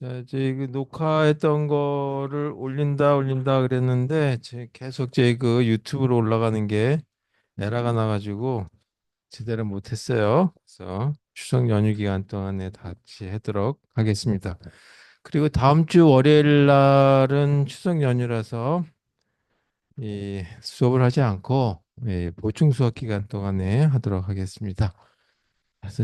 네, 저희 그 녹화했던 거를 올린다 그랬는데 계속 저희 그 유튜브로 올라가는 게 에러가 나가지고 제대로 못했어요. 그래서 추석 연휴 기간 동안에 다시 하도록 하겠습니다. 그리고 다음 주 월요일 날은 추석 연휴라서 이 수업을 하지 않고 보충 수업 기간 동안에 하도록 하겠습니다. 그래서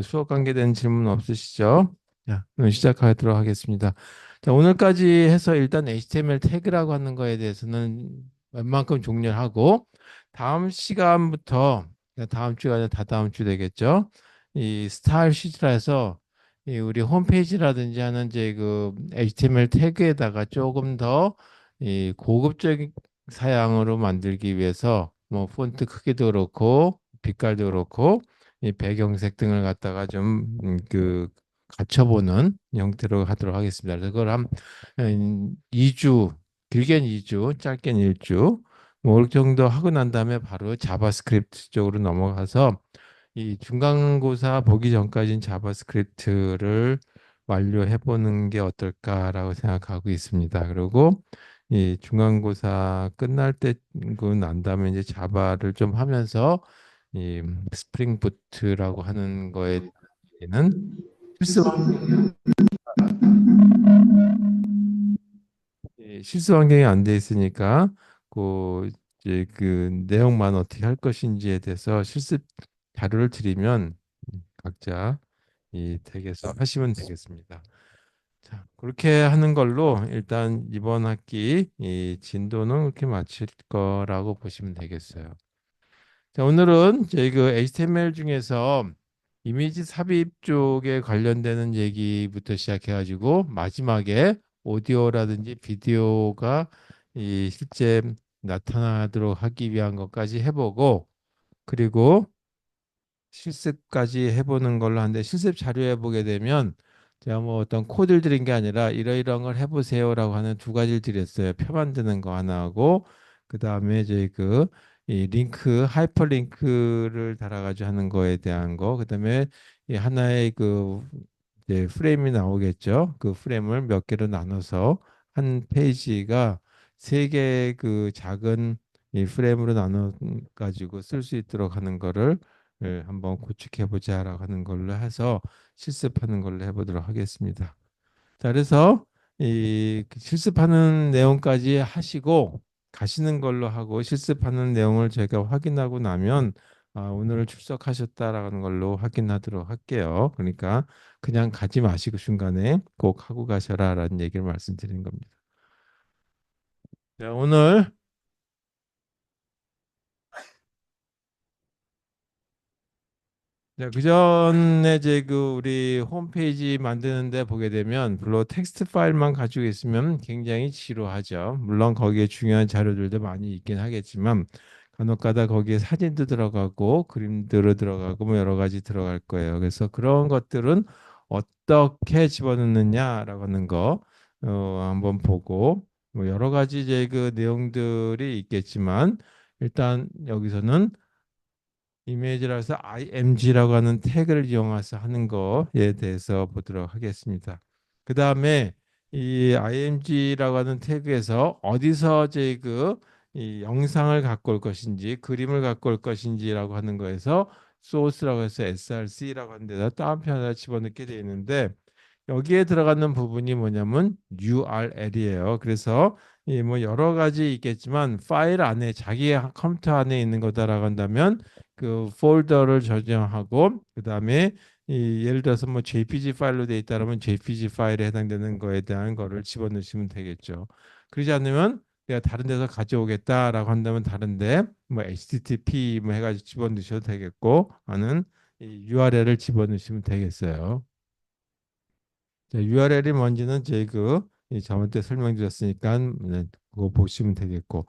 수업 관계된 질문 없으시죠? 자, 그럼 시작하도록 하겠습니다. 자, 오늘까지 해서 일단 HTML 태그라고 하는 거에 대해서는 웬만큼 종료하고 다음 시간부터 다음 주가 아니라 다다음 주 되겠죠? 이 스타일 시트라서 이 우리 홈페이지라든지 하는 이제 그 HTML 태그에다가 조금 더 이 고급적인 사양으로 만들기 위해서 뭐 폰트 크기도 그렇고 빛깔도 그렇고 이 배경색 등을 갖다가 좀 갖춰보는 형태로 하도록 하겠습니다. 그래서 그걸 한 2주, 길게는 2주, 짧게는 1주 뭐 정도 하고 난 다음에 바로 자바스크립트 쪽으로 넘어가서 이 중간고사 보기 전까지는 자바스크립트를 완료해 보는 게 어떨까라고 생각하고 있습니다. 그리고 이 중간고사 끝날 때고 난 다음에 이제 자바를 좀 하면서 이 스프링 부트라고 하는 거에는 실습 실습 환경이 안 돼 있으니까 그 이제 그 내용만 어떻게 할 것인지에 대해서 실습 자료를 드리면 각자 이 댁에서 하시면 되겠습니다. 자, 그렇게 하는 걸로 일단 이번 학기 이 진도는 그렇게 마칠 거라고 보시면 되겠어요. 자, 오늘은 저희 그 HTML 중에서 이미지 삽입 쪽에 관련되는 얘기부터 시작해가지고 마지막에 오디오라든지 비디오가 이 실제 나타나도록 하기 위한 것까지 해보고 그리고 실습까지 해보는 걸로 하는데 실습 자료에 보게 되면 제가 뭐 어떤 코드를 드린 게 아니라 이러이러한 걸 해보세요라고 하는 두 가지를 드렸어요. 표 만드는 거 하나 하고 그 다음에 저희 이 링크 하이퍼링크를 달아가지고 하는 거에 대한 거 그다음에 이 하나의 이제 프레임이 나오겠죠. 그 프레임을 몇 개로 나눠서 한 페이지가 세 개의 그 작은 이 프레임으로 나눠 가지고 쓸 수 있도록 하는 거를 한번 구축해 보자라고 하는 걸로 해서 실습하는 걸로 해보도록 하겠습니다. 자, 그래서 이 실습하는 내용까지 하시고 가시는 걸로 하고 실습하는 내용을 제가 확인하고 나면 오늘 출석하셨다라는 걸로 확인하도록 할게요. 그러니까 그냥 가지 마시고 중간에 꼭 하고 가셔라라는 얘기를 말씀드리는 겁니다. 자, 오늘 네, 그 전에 이제 그 우리 홈페이지 만드는데 보게 되면 물론 텍스트 파일만 가지고 있으면 굉장히 지루하죠. 물론 거기에 중요한 자료들도 많이 있긴 하겠지만 간혹가다 거기에 사진도 들어가고 그림도 들어가고 뭐 여러 가지 들어갈 거예요. 그래서 그런 것들은 어떻게 집어넣느냐라고 하는 거 한번 보고 뭐 여러 가지 이제 그 내용들이 있겠지만 일단 여기서는 이미지라서 img라고 하는 태그를 이용해서 하는 거에 대해서 보도록 하겠습니다. 그 다음에 이 img라고 하는 태그에서 어디서 이 영상을 갖고 올 것인지 그림을 갖고 올 것인지라고 하는 거에서 source라고 해서 src라고 하는 데다 따옴표 하나 집어넣게 되어 있는데 여기에 들어가는 부분이 뭐냐면 URL이에요. 그래서 이 뭐 여러 가지 있겠지만 파일 안에 자기 컴퓨터 안에 있는 거다라고 한다면 그 폴더를 저장하고 그다음에 이 예를 들어서 뭐 JPG 파일로 돼 있다면 JPG 파일에 해당되는 거에 대한 거를 집어넣으시면 되겠죠. 그러지 않으면 내가 다른 데서 가져오겠다라고 한다면 다른데 뭐 HTTP 뭐 해가지고 집어넣으셔도 되겠고 하는 이 URL을 집어넣으시면 되겠어요. 자, URL이 뭔지는 이 저번 때 설명드렸으니까 그거 보시면 되겠고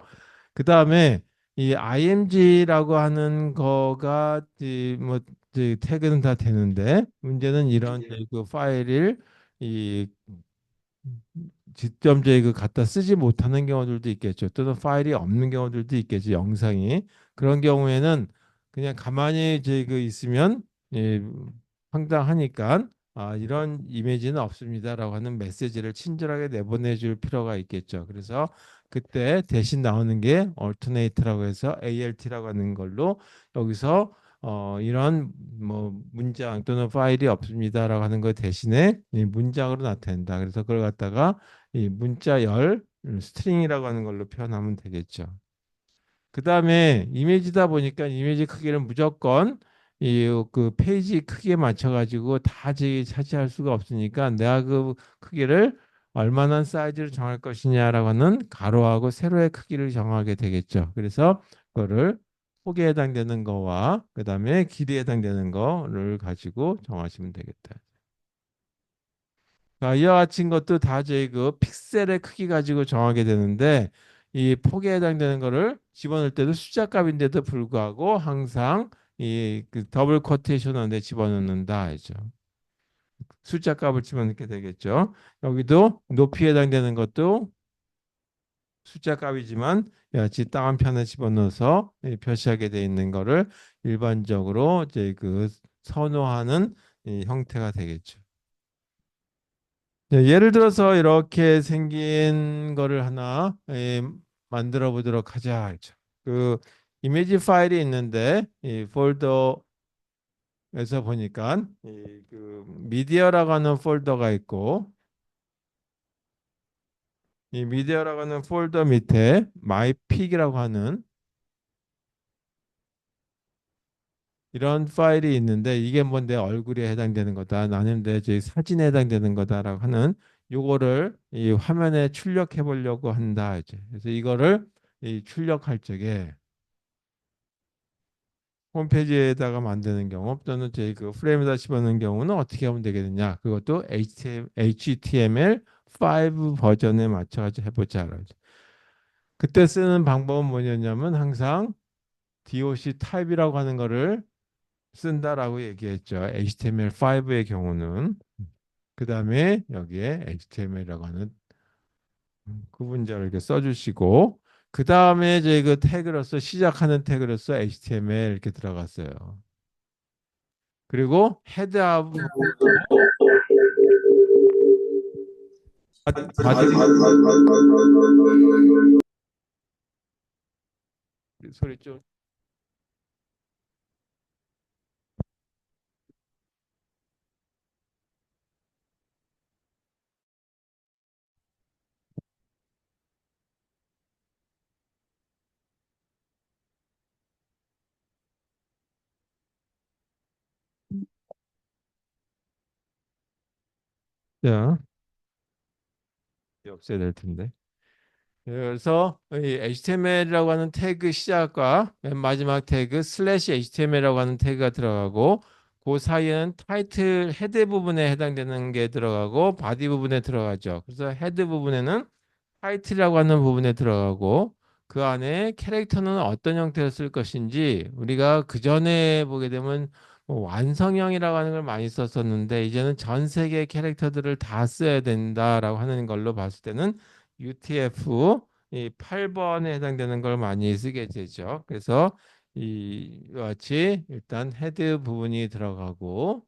그 다음에 이 img라고 하는 거가 태그는 다 되는데 문제는 이런 그 파일을 이 직접 갖다 쓰지 못하는 경우들도 있겠죠. 또는 파일이 없는 경우들도 있겠죠. 영상이 그런 경우에는 그냥 가만히 있으면 예, 황당하니까 이런 이미지는 없습니다라고 하는 메시지를 친절하게 내보내줄 필요가 있겠죠. 그래서 그때 대신 나오는 게 alternate라고 해서 ALT라고 하는 걸로 여기서 이런 뭐 문장 또는 파일이 없습니다라고 하는 거 대신에 이 문장으로 나타낸다. 그래서 그걸 갖다가 이 문자열 스트링이라고 하는 걸로 표현하면 되겠죠. 그 다음에 이미지다 보니까 이미지 크기를 무조건 이 그 페이지 크기에 맞춰 가지고 다 차지할 수가 없으니까 내가 그 크기를 얼마나 사이즈를 정할 것이냐라고 하는 가로하고 세로의 크기를 정하게 되겠죠. 그래서 그거를 폭에 해당되는 거와 그 다음에 길이에 해당되는 거를 가지고 정하시면 되겠다. 자, 이와 같은 것도 다 저희 그 픽셀의 크기 가지고 정하게 되는데 이 폭에 해당되는 거를 집어넣을 때도 숫자 값인데도 불구하고 항상 이 그 더블 쿼테이션 안에 집어넣는다 하죠. 숫자 값을 집어넣게 되겠죠. 여기도 높이에 해당되는 것도 숫자 값이지만 같이 따옴편에 집어넣어서 표시하게 돼 있는 거를 일반적으로 이제 그 선호하는 이 형태가 되겠죠. 네, 예를 들어서 이렇게 생긴 거를 하나 만들어 보도록 하자. 했죠. 그 이미지 파일이 있는데 이 폴더에서 보니까 이그 미디어라고 하는 폴더가 있고 이 미디어라고 하는 폴더 밑에 마이픽이라고 하는 이런 파일이 있는데 이게 뭐 내 얼굴에 해당되는 거다. 나는 내 저희 사진에 해당되는 거다라고 하는 요거를 이 화면에 출력해 보려고 한다. 이제. 그래서 이거를 이 출력할 적에 홈페이지에다가 만드는 경우 또는 저희 그 프레임에다 집어넣는 경우는 어떻게 하면 되겠느냐? 그것도 HTML5 버전에 맞춰가지고 해보자. 그때 쓰는 방법은 뭐냐면 항상 DOC 타입이라고 하는 거를 쓴다라고 얘기했죠. HTML5의 경우는 그 다음에 여기에 HTML이라고 하는 구분자를 이렇게 써주시고 그 다음에 저희 그 태그로서 시작하는 태그로서 HTML 이렇게 들어갔어요. 그리고 헤드하고 바디 소리 좀 자, 없애야 될 텐데. 그래서 이 HTML이라고 하는 태그 시작과 맨 마지막 태그 슬래시 HTML이라고 하는 태그가 들어가고 그 사이에는 타이틀 헤드 부분에 해당되는 게 들어가고 바디 부분에 들어가죠. 그래서 헤드 부분에는 타이틀이라고 하는 부분에 들어가고 그 안에 캐릭터는 어떤 형태로 쓸 것인지 우리가 그 전에 보게 되면 뭐 완성형이라고 하는 걸 많이 썼었는데 이제는 전 세계 캐릭터들을 다 써야 된다라고 하는 걸로 봤을 때는 UTF 이 8번에 해당되는 걸 많이 쓰게 되죠. 그래서 이와 같이 일단 헤드 부분이 들어가고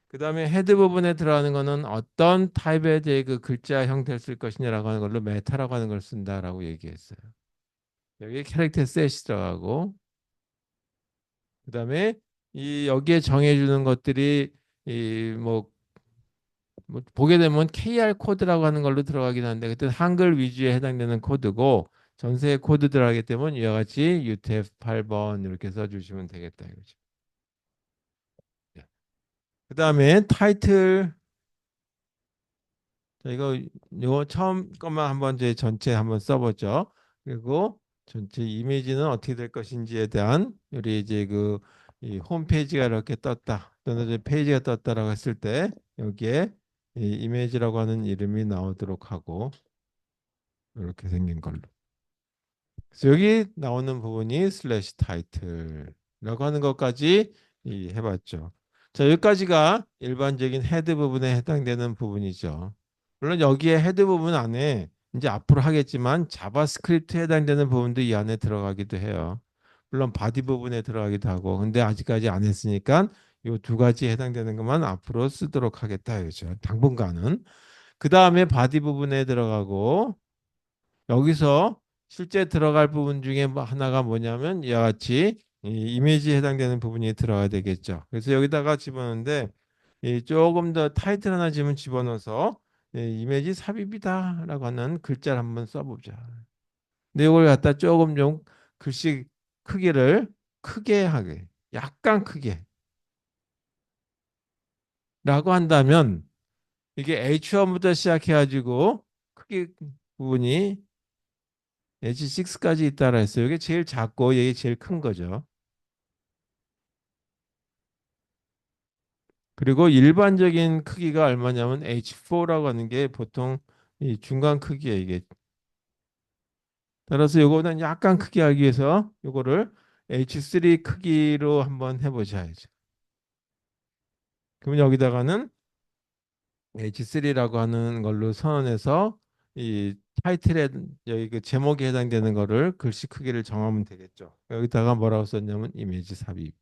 그 다음에 헤드 부분에 들어가는 거는 어떤 타입의 그 글자 형태를 쓸 것이냐라고 하는 걸로 메타라고 하는 걸 쓴다라고 얘기했어요. 여기 캐릭터 셋이 들어가고 그 다음에 이 여기에 정해주는 것들이 뭐 보게 되면 KR 코드라고 하는 걸로 들어가긴 한데 그때 한글 위주에 해당되는 코드고 전세 코드 들어가기 때문에 이와 같이 UTF-8번 이렇게 써주시면 되겠다 이거죠. 그 다음에 타이틀 자, 이거 처음 것만 한번 이제 전체 한번 써보죠. 그리고 전체 이미지는 어떻게 될 것인지에 대한 우리 이제 그 이 홈페이지가 이렇게 떴다 또는 이제 페이지가 떴다라고 했을 때 여기에 이 이미지라고 하는 이름이 나오도록 하고 이렇게 생긴 걸로. 그래서 여기 나오는 부분이 슬래시 타이틀이라고 하는 것까지 해봤죠. 자, 여기까지가 일반적인 헤드 부분에 해당되는 부분이죠. 물론 여기에 헤드 부분 안에 이제 앞으로 하겠지만 자바스크립트에 해당되는 부분도 이 안에 들어가기도 해요. 물론 바디 부분에 들어가기도 하고 근데 아직까지 안 했으니까 이 두 가지에 해당되는 것만 앞으로 쓰도록 하겠다 이거죠. 당분간은. 그 다음에 바디 부분에 들어가고 여기서 실제 들어갈 부분 중에 뭐 하나가 뭐냐면 이와 같이 이 이미지에 해당되는 부분이 들어가야 되겠죠. 그래서 여기다가 집어넣는데 이 조금 더 타이틀 하나 지금 집어넣어서 이미지 삽입이다라고 하는 글자를 한번 써보자. 근데 이걸 갖다 조금 좀 글씨 크기를 크게 하게, 약간 크게 라고 한다면 이게 H1부터 시작해가지고 크기 부분이 H6까지 있다라 했어요. 이게 제일 작고 이게 제일 큰 거죠. 그리고 일반적인 크기가 얼마냐면 H4라고 하는 게 보통 이 중간 크기에 이게 따라서 요거는 약간 크게 하기 위해서 요거를 H3 크기로 한번 해보자야죠. 그러면 여기다가는 H3라고 하는 걸로 선언해서 이 타이틀에 여기 그 제목에 해당되는 거를 글씨 크기를 정하면 되겠죠. 여기다가 뭐라고 썼냐면 이미지 삽입.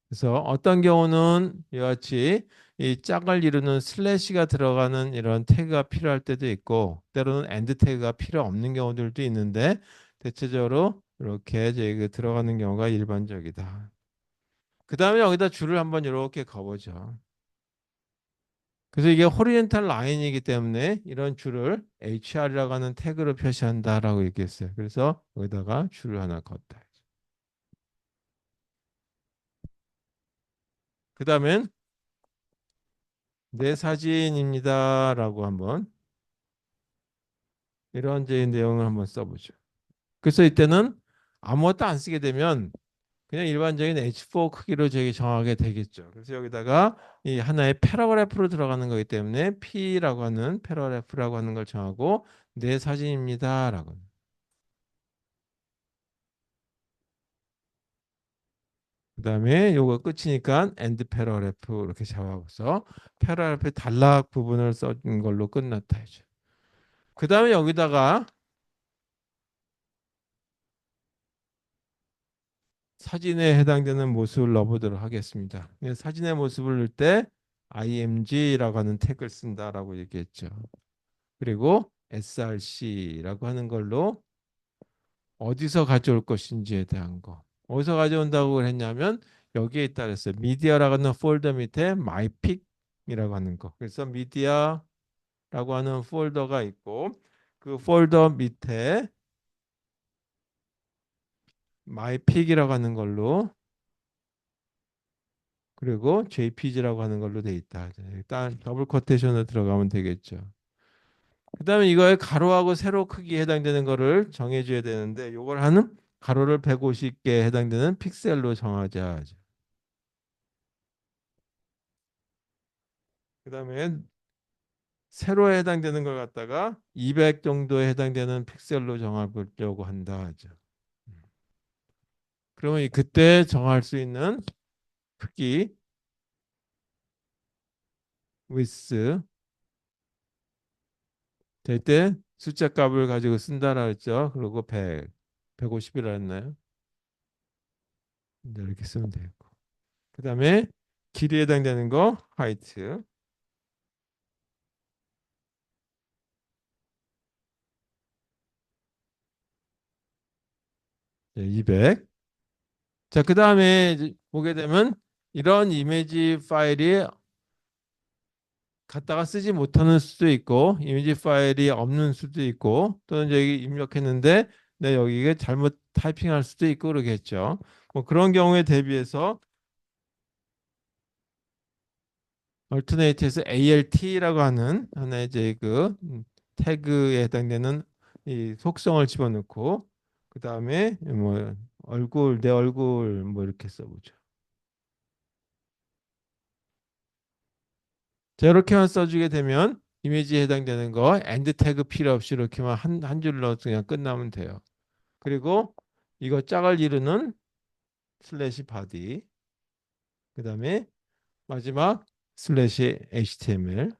그래서 어떤 경우는 이와 같이 이 짝을 이루는 슬래시가 들어가는 이런 태그가 필요할 때도 있고 때로는 엔드 태그가 필요 없는 경우들도 있는데 대체적으로 이렇게 이제 그 들어가는 경우가 일반적이다. 그 다음에 여기다 줄을 한번 이렇게 그어보죠. 그래서 이게 호리젠탈 라인이기 때문에 이런 줄을 HR이라고 하는 태그로 표시한다라고 얘기했어요. 그래서 여기다가 줄을 하나 걷다. 그 다음엔 내 사진입니다라고 한번 이런 이제 내용을 한번 써보죠. 그래서 이때는 아무것도 안 쓰게 되면 그냥 일반적인 H4 크기로 저기 정하게 되겠죠. 그래서 여기다가 이 하나의 패러그래프로 들어가는 거기 때문에 P라고 하는 패러그래프라고 하는 걸 정하고 내 사진입니다라고. 그다음에 요거 끝이니까 엔드 패러그래프 이렇게 잡아서 패러그래프 단락 부분을 써준 걸로 끝났다 이제. 그다음에 여기다가 사진에 해당되는 모습을 넣어보도록 하겠습니다. 사진의 모습을 넣을 때 img라고 하는 태그를 쓴다라고 얘기했죠. 그리고 src라고 하는 걸로 어디서 가져올 것인지에 대한 거. 어디서 가져온다고 했냐면 여기에 있다 그랬어요. 미디어라고 하는 폴더 밑에 mypic이라고 하는 거. 그래서 미디어라고 하는 폴더가 있고 그 폴더 밑에 mypic이라고 하는 걸로 그리고 JPG라고 하는 걸로 돼 있다. 일단 더블 코테이션으로 들어가면 되겠죠. 그다음에 이거에 가로하고 세로 크기에 해당되는 거를 정해줘야 되는데 이걸 하는 가로를 150개 해당되는 픽셀로 정하자. 그다음에 세로에 해당되는 걸 갖다가 200 정도에 해당되는 픽셀로 정하려고 한다 하죠. 그러면 그때 정할 수 있는 크기, width 될 때 숫자 값을 가지고 쓴다라 했죠. 그리고 100, 150이라 했나요? 네, 이렇게 쓰면 되고. 그다음에 길이에 해당되는 거 height 200. 자, 그다음에 보게 되면 이런 이미지 파일이 갖다가 쓰지 못하는 수도 있고 이미지 파일이 없는 수도 있고 또는 여기 입력했는데 내 여기에 잘못 타이핑할 수도 있고 그러겠죠. 뭐 그런 경우에 대비해서 얼터네이트에서 ALT라고 하는 하나의 이제 그 태그에 해당되는 이 속성을 집어넣고 그 다음에 뭐 얼굴 내 얼굴 뭐 이렇게 써보죠. 자, 이렇게만 써주게 되면 이미지에 해당되는 거 엔드 태그 필요 없이 이렇게만 한 줄로 넣어서 그냥 끝나면 돼요. 그리고 이거 짝을 이루는 슬래시 바디 그 다음에 마지막 슬래시 HTML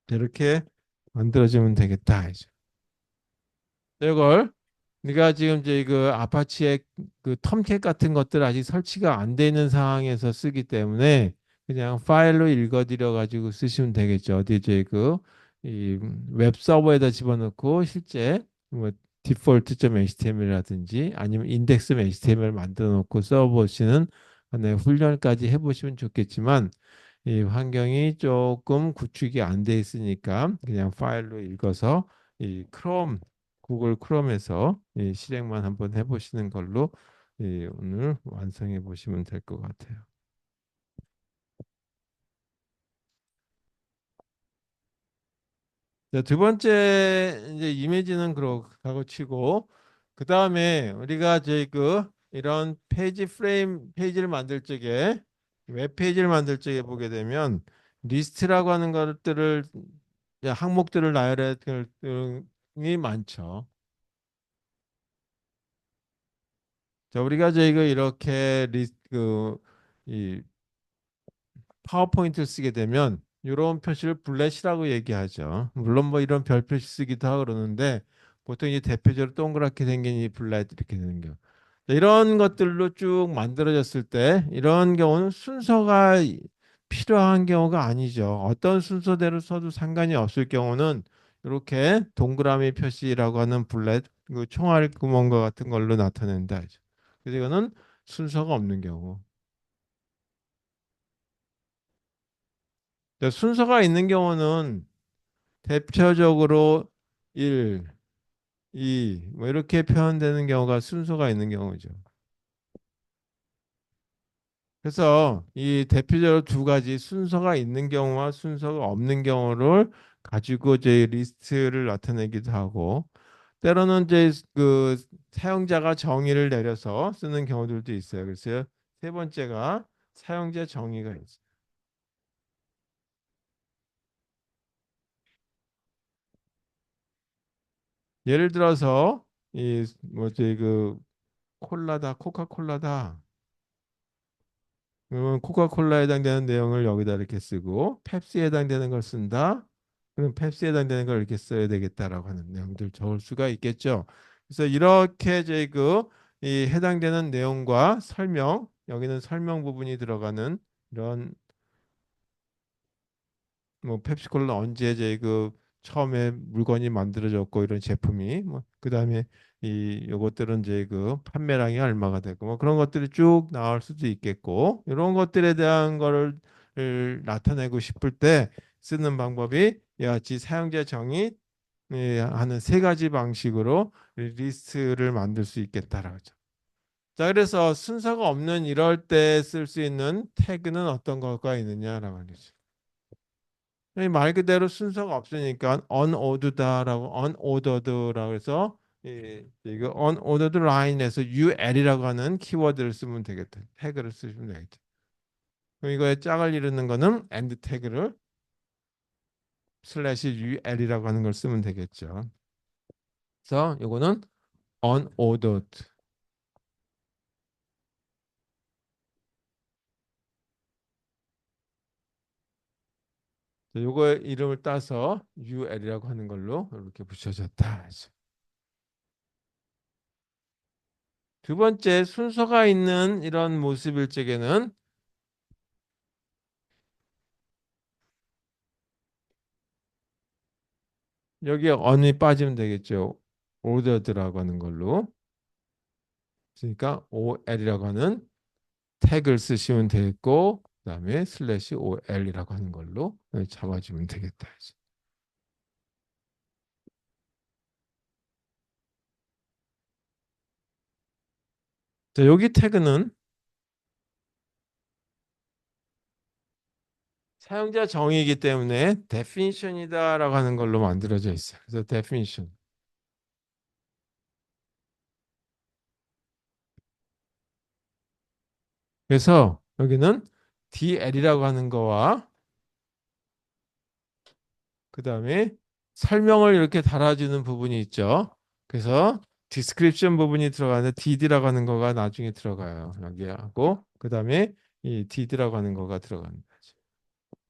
이렇게 만들어주면 되겠다 이제. 이걸 네가 지금 이제 그 아파치의 그 텀캣 같은 것들 아직 설치가 안 돼 있는 상황에서 쓰기 때문에 그냥 파일로 읽어드려 가지고 쓰시면 되겠죠. 어디 이제 그이 웹서버에다 집어넣고 실제 뭐 default.html이라든지 아니면 index.html 만들어 놓고 써보시는 네, 훈련까지 해보시면 좋겠지만 이 환경이 조금 구축이 안 돼 있으니까 그냥 파일로 읽어서 이 크롬 구글 크롬에서 이 실행만 한번 해보시는 걸로 오늘 완성해 보시면 될 것 같아요. 자, 두 번째 이제 이미지는 그렇다고 치고 그 다음에 우리가 저희 이런 페이지 프레임 페이지를 만들 적에 웹 페이지를 만들 적에 보게 되면 리스트라고 하는 것들을 항목들을 나열해 이 많죠. 자, 우리가 저희 이렇게 이 파워포인트를 쓰게 되면 이런 표시를 블렛이라고 얘기하죠. 물론 뭐 이런 별 표시 쓰기도 하고 그러는데 보통 이제 대표적으로 동그랗게 생긴 이 블렛 이렇게 되는 경우. 이런 것들로 쭉 만들어졌을 때 이런 경우는 순서가 필요한 경우가 아니죠. 어떤 순서대로 써도 상관이 없을 경우는 이렇게 동그라미 표시라고 하는 블렛, 그 총알 구멍과 같은 걸로 나타낸다 하죠. 그래서 이거는 순서가 없는 경우. 순서가 있는 경우는 대표적으로 1, 2, 뭐 이렇게 표현되는 경우가 순서가 있는 경우죠. 그래서 이 대표적으로 두 가지 순서가 있는 경우와 순서가 없는 경우를 가지고 이제 리스트를 나타내기도 하고 때로는 이제 그 사용자가 정의를 내려서 쓰는 경우들도 있어요. 그래서 세 번째가 사용자 정의가 있어요. 예를 들어서 이 뭐지 콜라다 코카콜라다 그러면 코카콜라에 해당되는 내용을 여기다 이렇게 쓰고 펩시에 해당되는 걸 쓴다. 그럼 펩시에 해당되는 걸 이렇게 써야 되겠다라고 하는 내용들 적을 수가 있겠죠. 그래서 이렇게 이 해당되는 내용과 설명 여기는 설명 부분이 들어가는 이런 뭐 펩시콜라 언제 이제 처음에 물건이 만들어졌고 이런 제품이 뭐 그다음에 이 요것들은 이제 판매량이 얼마가 되고 뭐 그런 것들이 쭉 나올 수도 있겠고 이런 것들에 대한 거를 나타내고 싶을 때 쓰는 방법이 이와 같이 사용자 정의 하는 세 가지 방식으로 리스트를 만들 수 있겠다라고 하죠. 자, 그래서 순서가 없는 이럴 때 쓸 수 있는 태그는 어떤 거가 있느냐라고 하죠. 말 그대로 순서가 없으니까 unordered다라고 unordered라고 해서 이거 unordered line에서 ul이라고 하는 키워드를 쓰면 되겠다. 태그를 쓰시면 되겠죠. 그럼 이거에 짝을 이루는 거는 and 태그를 슬래시 ul이라고 하는 걸 쓰면 되겠죠. 그래서 이거는 unordered. 요거의 이름을 따서 ul이라고 하는 걸로 이렇게 붙여졌다. 두 번째 순서가 있는 이런 모습일 적에는 여기에 on이 빠지면 되겠죠. ordered라고 하는 걸로. 그러니까 ol이라고 하는 태그를 쓰시면 되겠고 그다음에 슬래시 ol이라고 하는 걸로 잡아주면 되겠다. 자, 여기 태그는 사용자 정의이기 때문에 definition이다라고 하는 걸로 만들어져 있어요. 그래서 definition. 그래서 여기는 DL이라고 하는 거와 그다음에 설명을 이렇게 달아주는 부분이 있죠. 그래서 description 부분이 들어가는데 DD라고 하는 거가 나중에 들어가요. 여기 하고 그다음에 이 DD라고 하는 거가 들어가는 거죠.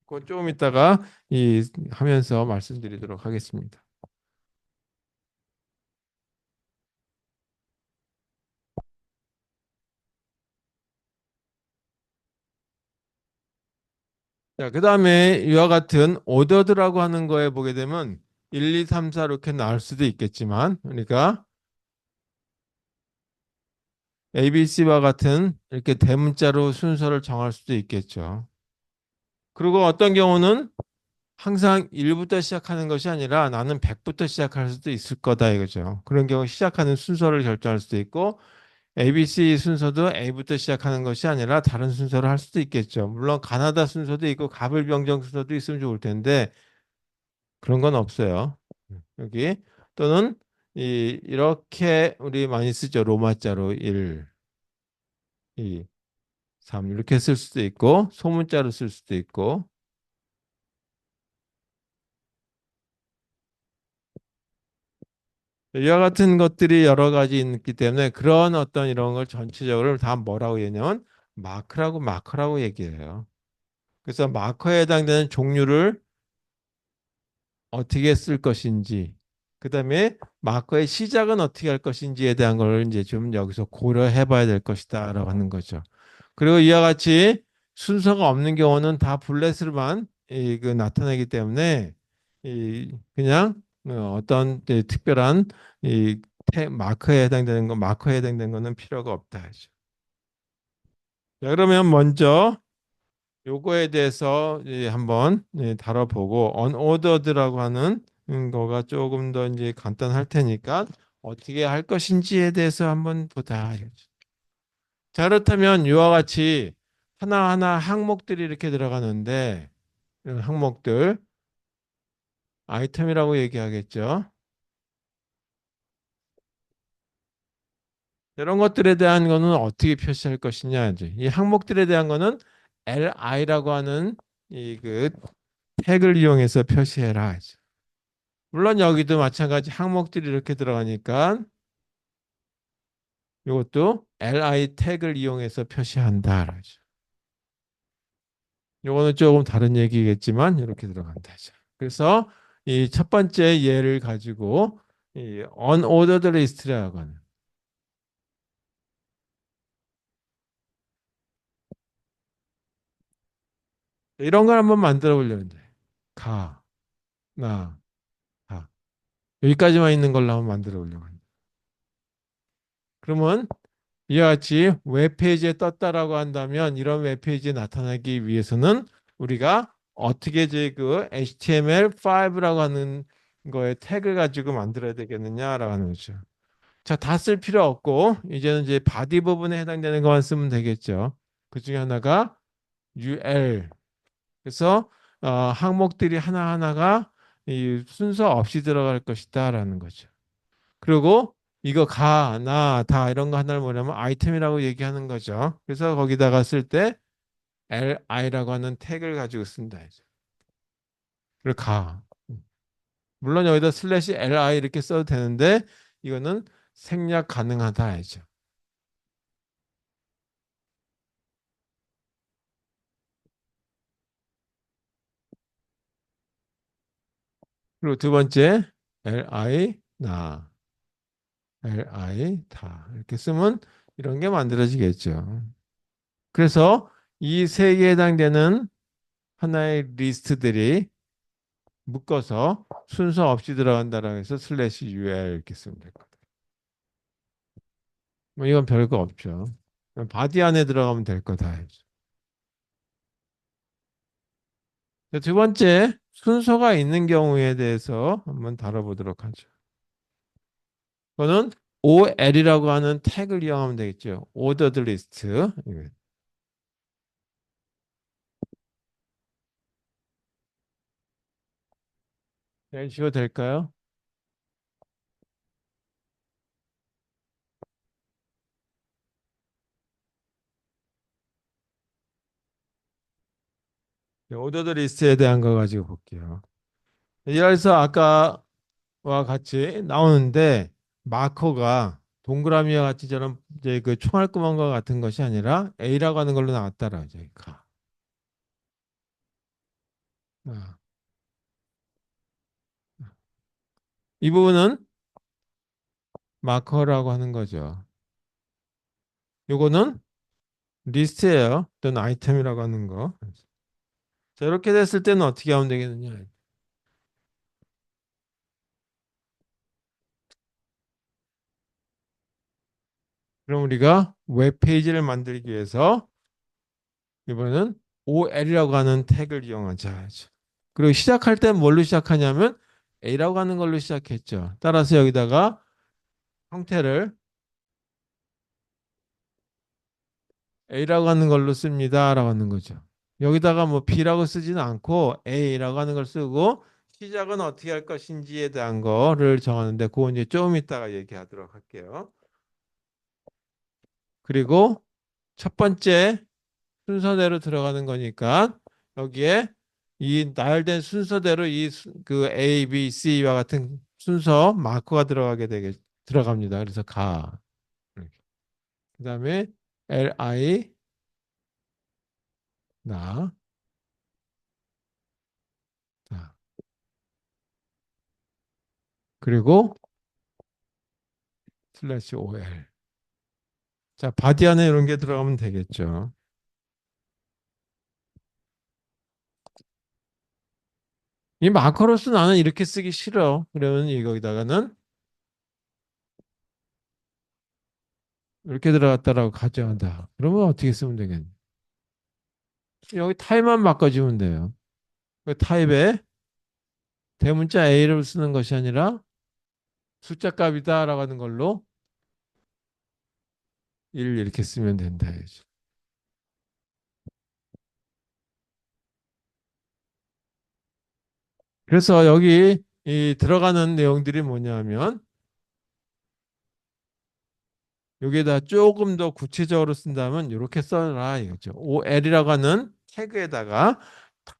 그건 조금 이따가 이 하면서 말씀드리도록 하겠습니다. 자, 그 다음에 이와 같은 오더드라고 하는 거에 보게 되면 1, 2, 3, 4 이렇게 나올 수도 있겠지만, 그러니까 ABC와 같은 이렇게 대문자로 순서를 정할 수도 있겠죠. 그리고 어떤 경우는 항상 1부터 시작하는 것이 아니라 나는 100부터 시작할 수도 있을 거다 이거죠. 그런 경우 시작하는 순서를 결정할 수도 있고 ABC 순서도 A부터 시작하는 것이 아니라 다른 순서를 할 수도 있겠죠. 물론 가나다 순서도 있고 가불병정 순서도 있으면 좋을 텐데 그런 건 없어요. 여기 또는 이렇게 우리 많이 쓰죠. 로마자로 1, 2, 3 이렇게 쓸 수도 있고 소문자로 쓸 수도 있고 이와 같은 것들이 여러 가지 있기 때문에 그런 어떤 이런 걸 전체적으로 다 뭐라고 얘기하냐면 마크라고 얘기해요. 그래서 마커에 해당되는 종류를 어떻게 쓸 것인지, 그다음에 마커의 시작은 어떻게 할 것인지에 대한 걸 이제 좀 여기서 고려해 봐야 될 것이다라고 하는 거죠. 그리고 이와 같이 순서가 없는 경우는 다 블렛으로만 그 나타나기 때문에 그냥 어떤 특별한 이 마커에 해당되는 거는 필요가 없다 하죠. 자, 그러면 먼저 요거에 대해서 이제 한번 다뤄보고 unordered라고 하는 거가 조금 더 이제 간단할 테니까 어떻게 할 것인지에 대해서 한번 보자. 자, 그렇다면 이와 같이 하나하나 항목들이 이렇게 들어가는데 이런 항목들 아이템이라고 얘기하겠죠. 이런 것들에 대한 거는 어떻게 표시할 것이냐 이제 이 항목들에 대한 거는 li라고 하는 이 그 태그를 이용해서 표시해라. 물론 여기도 마찬가지 항목들이 이렇게 들어가니까 이것도 li 태그를 이용해서 표시한다. 이거는 조금 다른 얘기겠지만 이렇게 들어간다. 그래서 이 첫 번째 예를 가지고 이 unordered list라고 하는 이런 걸 한번 만들어 보려는데 가, 나, 다 여기까지만 있는 걸로 한번 만들어 보려고 합니다. 그러면 이와 같이 웹페이지에 떴다라고 한다면 이런 웹페이지에 나타나기 위해서는 우리가 어떻게 이제 그 HTML5라고 하는 거에 태그를 가지고 만들어야 되겠느냐라고 하는 거죠. 자, 다 쓸 필요 없고 이제는 이제 바디 부분에 해당되는 것만 쓰면 되겠죠. 그 중에 하나가 UL. 그래서 항목들이 하나하나가 이 순서 없이 들어갈 것이다라는 거죠. 그리고 이거 가, 나, 다 이런 거 하나를 뭐냐면 아이템이라고 얘기하는 거죠. 그래서 거기다가 쓸 때 li라고 하는 태그를 가지고 쓴다. 그리고 가. 물론 여기다 슬래시 li 이렇게 써도 되는데 이거는 생략 가능하다 해죠. 그리고 두 번째 li 나, li 다 이렇게 쓰면 이런 게 만들어지겠죠. 그래서 이 세 개에 해당되는 하나의 리스트들이 묶어서 순서 없이 들어간다라고 해서 슬래시 ul 이렇게 쓰면 될 것 같아요. 뭐 이건 별거 없죠. 바디 안에 들어가면 될 거다. 두 번째 순서가 있는 경우에 대해서 한번 다뤄보도록 하죠. 그거는 OL이라고 하는 태그를 이용하면 되겠죠. ordered list. 네, 지워도 될까요? ordered list에 대한 거 가지고 볼게요. 그래서 아까와 같이 나오는데 마커가 동그라미와 같이 저런 이제 그 총알구멍과 같은 것이 아니라 A라고 하는 걸로 나왔다라 이제 가. 아, 이 부분은 마커라고 하는 거죠. 요거는 리스트예요. 또는 아이템이라고 하는 거. 자, 이렇게 됐을 때는 어떻게 하면 되겠느냐? 그럼 우리가 웹페이지를 만들기 위해서 이번에는 OL이라고 하는 태그를 이용하자. 그리고 시작할 땐 뭘로 시작하냐면 A라고 하는 걸로 시작했죠. 따라서 여기다가 형태를 A라고 하는 걸로 씁니다. 라고 하는 거죠. 여기다가 뭐 B라고 쓰지는 않고 A라고 하는 걸 쓰고 시작은 어떻게 할 것인지에 대한 거를 정하는데 그건 이제 좀 이따가 얘기하도록 할게요. 그리고 첫 번째 순서대로 들어가는 거니까 여기에 이 나열된 순서대로 그 A, B, C와 같은 순서 마크가 들어갑니다. 그래서 가. 그다음에 L, I 나. 자, 그리고 슬래시 OL. 자, 바디 안에 이런 게 들어가면 되겠죠. 이 마커로서 나는 이렇게 쓰기 싫어. 그러면 이거기다가는 이렇게 들어갔다라고 가져간다. 그러면 어떻게 쓰면 되겠니? 여기 타입만 바꿔주면 돼요. 그 타입에 대문자 A를 쓰는 것이 아니라 숫자 값이다라고 하는 걸로 1 이렇게 쓰면 된다. 그래서 여기 이 들어가는 내용들이 뭐냐면 여기에다 조금 더 구체적으로 쓴다면 이렇게 써라 이거죠. OL이라고 하는 태그에다가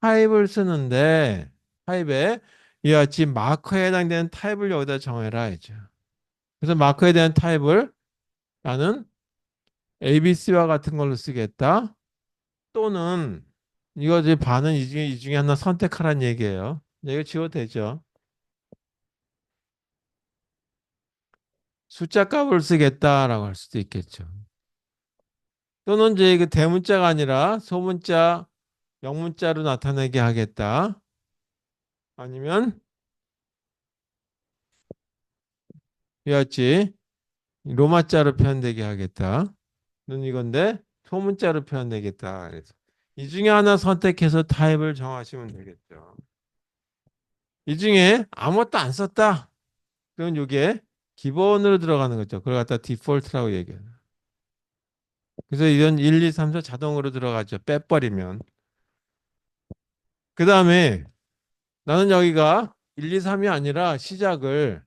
타입을 쓰는데 타입에 이와 같이 마커에 해당되는 타입을 여기다 정해라 이죠. 그래서 마커에 대한 타입을 나는 ABC와 같은 걸로 쓰겠다. 또는 이거 이제 반은 이 중에 하나 선택하라는 얘기예요. 이거 지워도 되죠. 숫자 값을 쓰겠다라고 할 수도 있겠죠. 또는 이제 그 대문자가 아니라 소문자, 영문자로 나타내게 하겠다. 아니면 이었지 로마자로 표현되게 하겠다. 는 이건데 소문자로 표현되겠다. 그래서 이 중에 하나 선택해서 타입을 정하시면 되겠죠. 이 중에 아무것도 안 썼다. 그럼 이게 기본으로 들어가는 거죠. 그걸 갖다 디폴트라고 얘기해요. 그래서 이건 1, 2, 3, 4 자동으로 들어가죠. 빼버리면. 그 다음에 나는 여기가 1, 2, 3이 아니라 시작을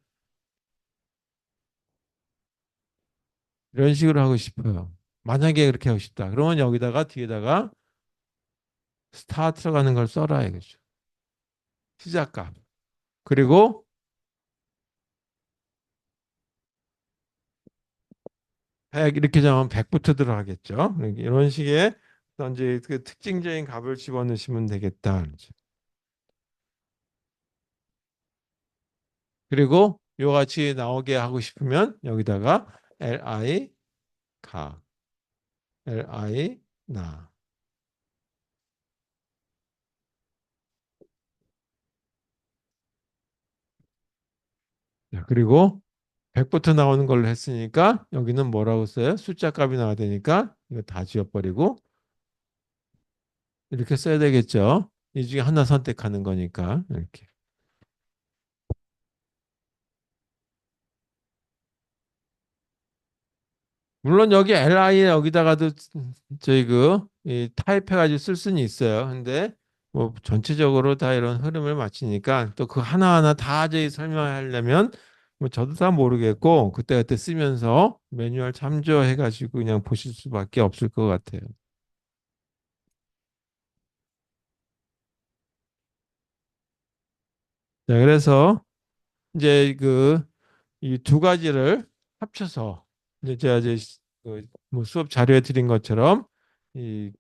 이런 식으로 하고 싶어요. 만약에 그렇게 하고 싶다. 그러면 여기다가 뒤에다가 스타트라고 하는 걸 써라 이거죠. 시작값. 그리고 100 이렇게 정하면 100부터 들어가겠죠. 이런 식의 어떤 이제 그 특징적인 값을 집어넣으시면 되겠다. 그리고 이와 같이 나오게 하고 싶으면 여기다가 li 가 li 나. 자, 그리고 100부터 나오는 걸로 했으니까 여기는 뭐라고 써요? 숫자 값이 나와야 되니까 이거 다 지워버리고 이렇게 써야 되겠죠. 이 중에 하나 선택하는 거니까 이렇게. 물론 여기 li 여기다가도 저희 이 타입해가지고 쓸 수는 있어요. 근데 뭐 전체적으로 다 이런 흐름을 맞추니까 또 그 하나하나 다 저희 설명하려면 뭐 저도 다 모르겠고 그때그때 쓰면서 매뉴얼 참조해가지고 그냥 보실 수밖에 없을 것 같아요. 자, 그래서 이제 이 두 가지를 합쳐서 이제 제가 이제 그뭐 수업 자료에 드린 것처럼 이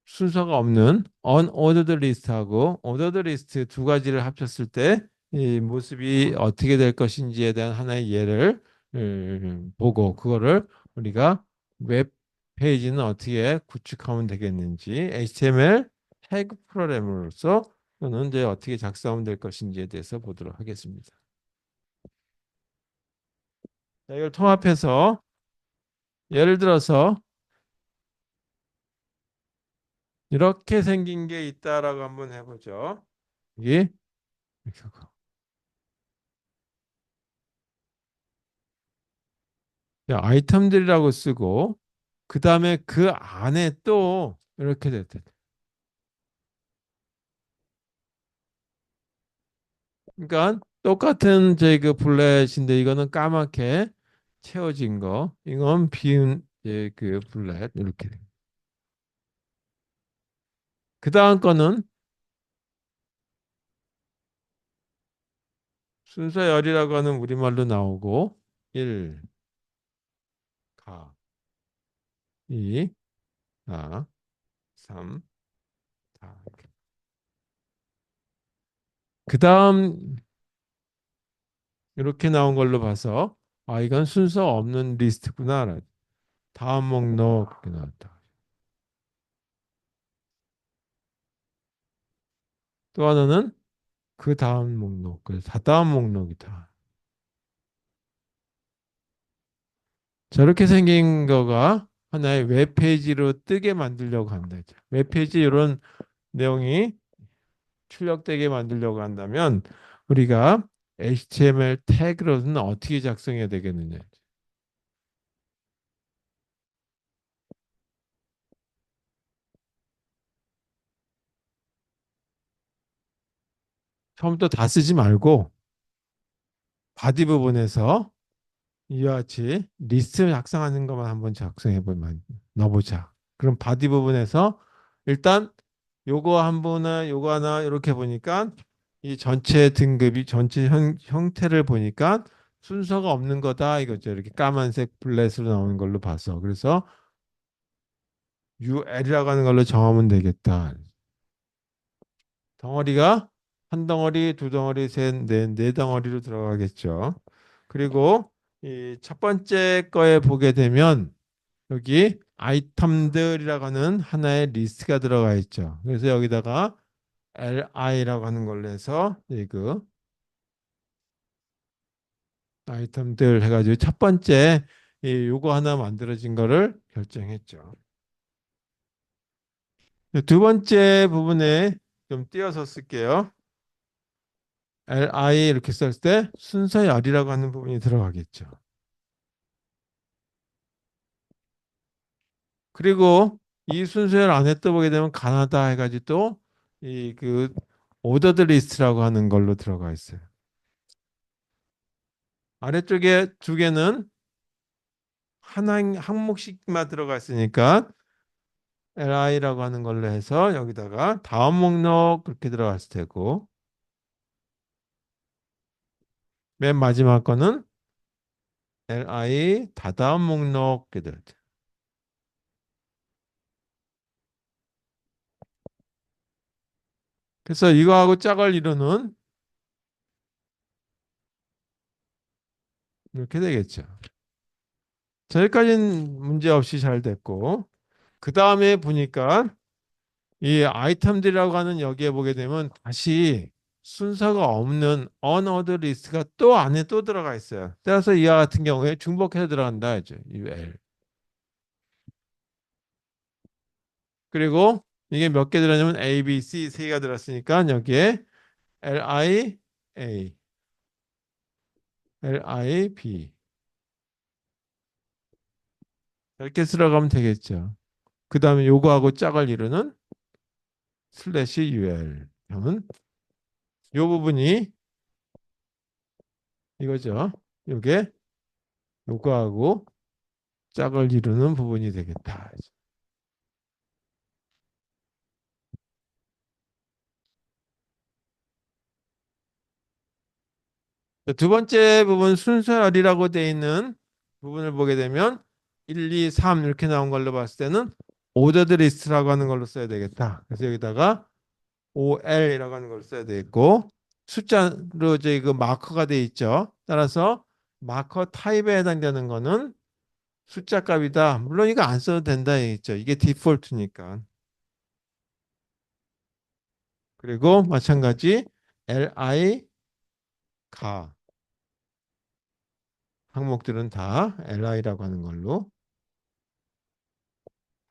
순서가 없는 unordered list하고 ordered list 두 가지를 합쳤을 때 이 모습이 어떻게 될 것인지에 대한 하나의 예를 보고 그거를 우리가 웹 페이지는 어떻게 구축하면 되겠는지 HTML 태그 프로그램으로서 또는 이제 어떻게 작성하면 될 것인지에 대해서 보도록 하겠습니다. 자, 이걸 통합해서 예를 들어서 이렇게 생긴 게 있다라고 한번 해보죠. 이게 이렇게 하고. 자, 아이템들이라고 쓰고 그 다음에 그 안에 또 이렇게 됐대. 그러니까 똑같은 제 그 블렛인데 이거는 까맣게 채워진 거, 이건 비운 그 블렛 이렇게. 그 다음 거는 순서열이라고 하는 우리말로 나오고 1, 가, 2, 4, 3, 4. 그 다음 이렇게 나온 걸로 봐서 아 이건 순서 없는 리스트구나. 다음 목록 그렇게 나왔다. 또 하나는 그 다음 목록, 그래서 다다음 목록이다. 저렇게 생긴 거가 하나의 웹페이지로 뜨게 만들려고 한다. 웹페이지 이런 내용이 출력되게 만들려고 한다면 우리가 HTML 태그로는 어떻게 작성해야 되겠느냐. 처음부터 다 쓰지 말고 바디 부분에서 이와 같이 리스트 작성하는 것만 한번 작성해 보면 넣어보자. 그럼 바디 부분에서 일단 요거 한 번에 요거 하나 이렇게 보니까 이 전체 등급이 전체 형태를 보니까 순서가 없는 거다 이거죠. 이렇게 까만색 블렛으로 나오는 걸로 봐서 그래서 UL이라고 하는 걸로 정하면 되겠다. 덩어리가 한 덩어리, 두 덩어리, 셋, 넷, 네 덩어리로 들어가겠죠. 그리고 이 첫 번째 거에 보게 되면 여기 아이템들이라고 하는 하나의 리스트가 들어가 있죠. 그래서 여기다가 LI라고 하는 걸로 해서 그 아이템들 해가지고 첫 번째 요거 하나 만들어진 거를 결정했죠. 두 번째 부분에 좀 띄어서 쓸게요. LI 이렇게 쓸 때 순서열이라고 하는 부분이 들어가겠죠. 그리고 이 순서열 안에 또 보게 되면 가나다 해가지고 또 이 그 오더드 리스트라고 하는 걸로 들어가 있어요. 아래쪽에 두 개는 하나 항목씩만 들어가 있으니까 LI라고 하는 걸로 해서 여기다가 다음 목록 그렇게 들어갔을 테고 맨 마지막 거는 LI 다다음 목록 이렇게 들었죠. 그래서 이거하고 짝을 이루는 이렇게 되겠죠. 저기까지는 문제 없이 잘 됐고 그 다음에 보니까 이 아이템들이라고 하는 여기에 보게 되면 다시 순서가 없는 unordered 리스트가 또 안에 또 들어가 있어요. 따라서 이와 같은 경우에 중복해서 들어간다 하죠. UL. 그리고 이게 몇 개 들었냐면 A, B, C 세 개가 들었으니까 여기에 LI, A, LI, B 이렇게 들어가면 되겠죠. 그 다음에 요거하고 짝을 이루는 슬래시 UL 하면 요 부분이 이거죠. 요게 요거하고 짝을 이루는 부분이 되겠다. 두 번째 부분 순서열이라고 되어 있는 부분을 보게 되면 1, 2, 3 이렇게 나온 걸로 봤을 때는 오더드 리스트라고 하는 걸로 써야 되겠다. 그래서 여기다가 OL이라고 하는 걸 써야 되겠고 숫자로 이제 그 마커가 돼 있죠. 따라서 마커 타입에 해당되는 거는 숫자 값이다. 물론 이거 안 써도 된다 했죠. 이게 디폴트니까. 그리고 마찬가지 li 가 항목들은 다 li라고 하는 걸로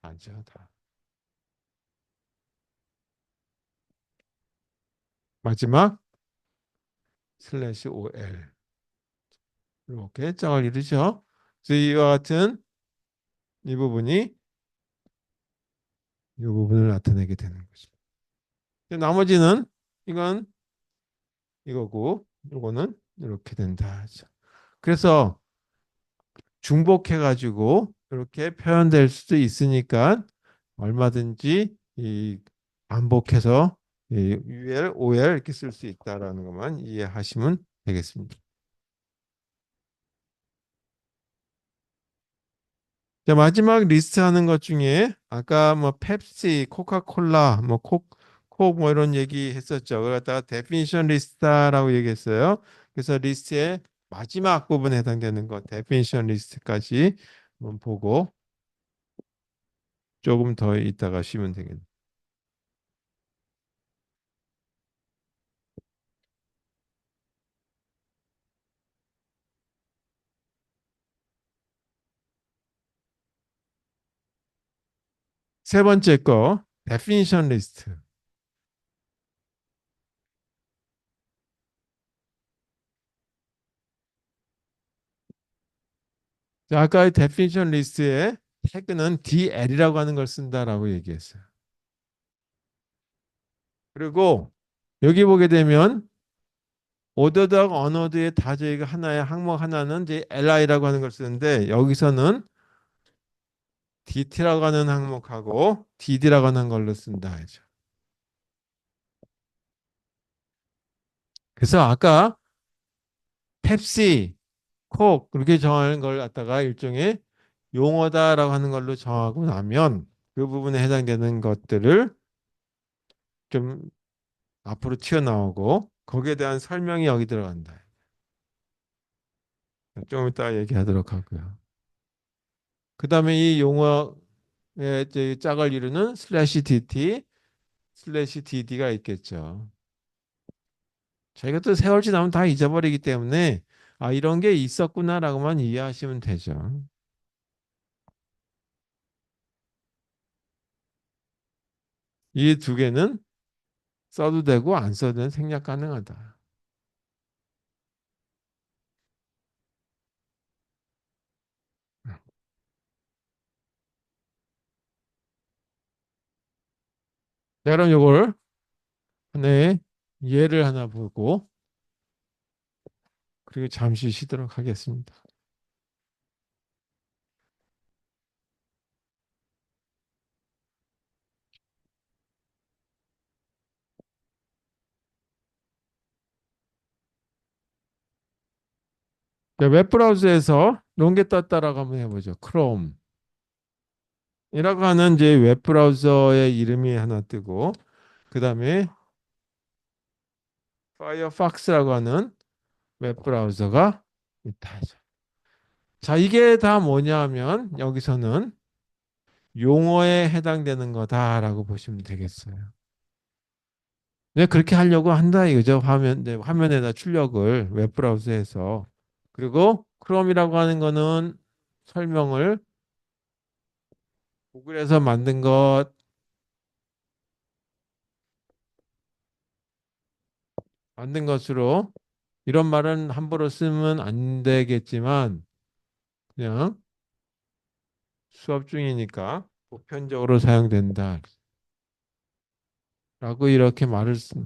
하죠. 다. 마지막 슬래시 ol 이렇게 짝을 이루죠. 그래서 이와 같은 이 부분이 이 부분을 나타내게 되는 거죠. 나머지는 이건 이거고 이거는 이렇게 된다 하죠. 그래서 중복해 가지고 이렇게 표현될 수도 있으니까 얼마든지 이 반복해서 이 UL, OL 이렇게 쓸 수 있다라는 것만 이해하시면 되겠습니다. 자, 마지막 리스트 하는 것 중에 아까 뭐 펩시, 코카콜라, 뭐 이런 얘기 했었죠. 그걸 갖다가 데피니션 리스트라고 얘기했어요. 그래서 리스트의 마지막 부분에 해당되는 거 데피니션 리스트까지 한번 보고 조금 더 이따가 쉬면 되겠네요. 세 번째 거 definition list. 자, 아까 definition list의 태그는 DL이라고 하는 걸 쓴다라고 얘기했어요. 그리고 여기 보게 되면 오더덕 언어드의 다 저희가 하나의 항목 하나는 이제 li라고 하는 걸 쓰는데 여기서는 dt라고 하는 항목하고 dd라고 하는 걸로 쓴다 하죠. 그래서 아까 펩시, 콕 그렇게 정하는 걸 갖다가 일종의 용어다라고 하는 걸로 정하고 나면 그 부분에 해당되는 것들을 좀 앞으로 튀어나오고 거기에 대한 설명이 여기 들어간다. 좀 이따 얘기하도록 하고요. 그 다음에 이 용어의 이제 짝을 이루는 슬래시 dt, 슬래시 dd가 있겠죠. 저희가 또 세월 지나면 다 잊어버리기 때문에 아 이런 게 있었구나라고만 이해하시면 되죠. 이 두 개는 써도 되고 안 써도 되는 생략 가능하다. 자, 그럼 요걸 하나의 예를 하나 보고 그리고 잠시 쉬도록 하겠습니다. 자, 웹브라우저에서 이런 게 떴다라고 한번 해보죠. 크롬. 이라고 하는 이제 웹브라우저의 이름이 하나 뜨고 그 다음에 파이어폭스라고 하는 웹브라우저가 있다. 자, 이게 다 뭐냐 하면 여기서는 용어에 해당되는 거다라고 보시면 되겠어요. 네, 그렇게 하려고 한다 이거죠. 네, 화면에다 출력을 웹브라우저에서. 그리고 크롬이라고 하는 거는 설명을 구글에서 만든 것으로 이런 말은 함부로 쓰면 안 되겠지만 그냥 수업 중이니까 보편적으로 사용된다. 라고 이렇게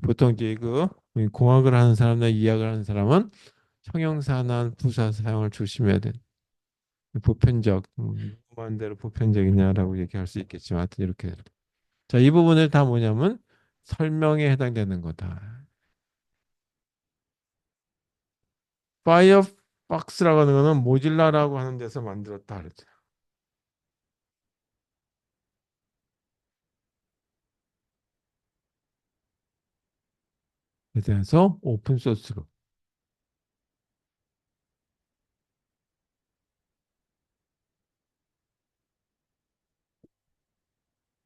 보통 이제 그 공학을 하는 사람이나 이학을 하는 사람은 형용사나 부사 사용을 조심해야 돼. 보편적, 무한 대로 보편적이냐라고 얘기할 수 있겠지만 하여튼 이렇게. 자, 이 부분을 다 뭐냐면 설명에 해당되는 거다. 파이어박스라고 하는 거는 모질라라고 하는 데서 만들었다 그랬죠. 그래서 오픈 소스로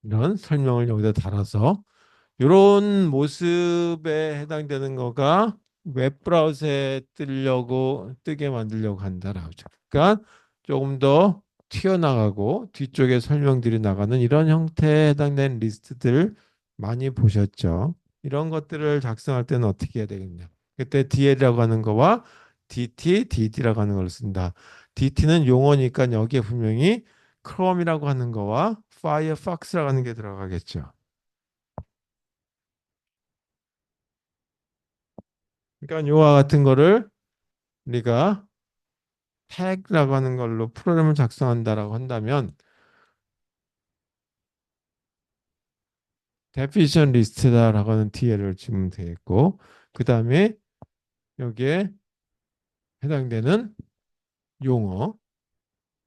이런 설명을 여기다 달아서 이런 모습에 해당되는 거가 웹브라우저에 뜨게 만들려고 한다라고 하죠. 그러니까 조금 더 튀어나가고 뒤쪽에 설명들이 나가는 이런 형태에 해당되는 리스트들 많이 보셨죠. 이런 것들을 작성할 때는 어떻게 해야 되겠냐. 그때 DL이라고 하는 거와 DT, DD라고 하는 걸 쓴다. DT는 용어니까 여기에 분명히 크롬이라고 하는 거와 파이어폭스라고 하는 게 들어가겠죠. 그러니까 요와 같은 거를 우리가 태그라고 하는 걸로 프로그램을 작성한다라고 한다면 definition list다라고 하는 DL을 주면 되겠고 그 다음에 여기에 해당되는 용어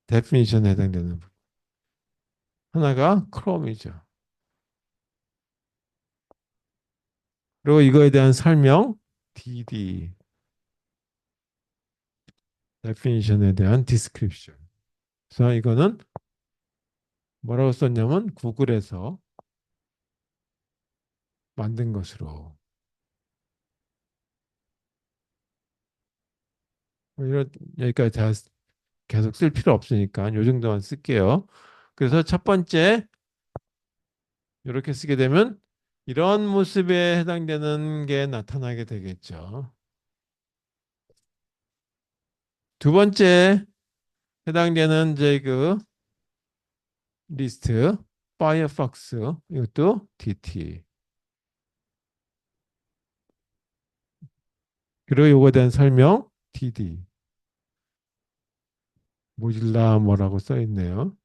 definition에 해당되는 하나가 크롬이죠. 그리고 이거에 대한 설명 DD definition에 대한 description. 그래서 이거는 뭐라고 썼냐면 구글에서 만든 것으로 이런 여기까지 다 계속 쓸 필요 없으니까 요 정도만 쓸게요. 그래서 첫 번째 이렇게 쓰게 되면 이런 모습에 해당되는 게 나타나게 되겠죠. 두 번째 해당되는 이제 그 리스트 파이어폭스 이것도 DT 그리고 요거에 대한 설명 DD 모질라 뭐라고 써 있네요.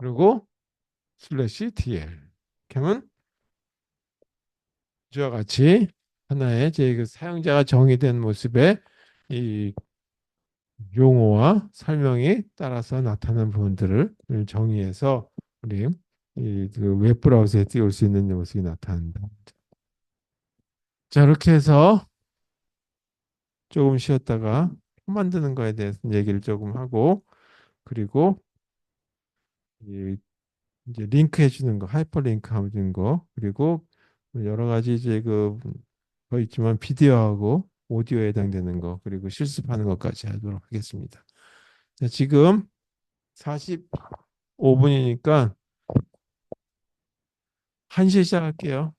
그리고 슬래시 DL 그러면 이와 같이 하나의 제 그 사용자가 정의된 모습의 이 용어와 설명이 따라서 나타나는 부분들을 정의해서 우리 이그 웹브라우저에 띄울 수 있는 모습이 나타난다. 자, 이렇게 해서 조금 쉬었다가 폰 만드는 거에 대해서 얘기를 조금 하고 그리고 이 이제 링크 해주는 거, 하이퍼링크 하는 거 그리고 여러 가지 이제 거 있지만 비디오하고 오디오에 해당되는 거 그리고 실습하는 것까지 하도록 하겠습니다. 자, 지금 45분이니까 1시에 시작할게요.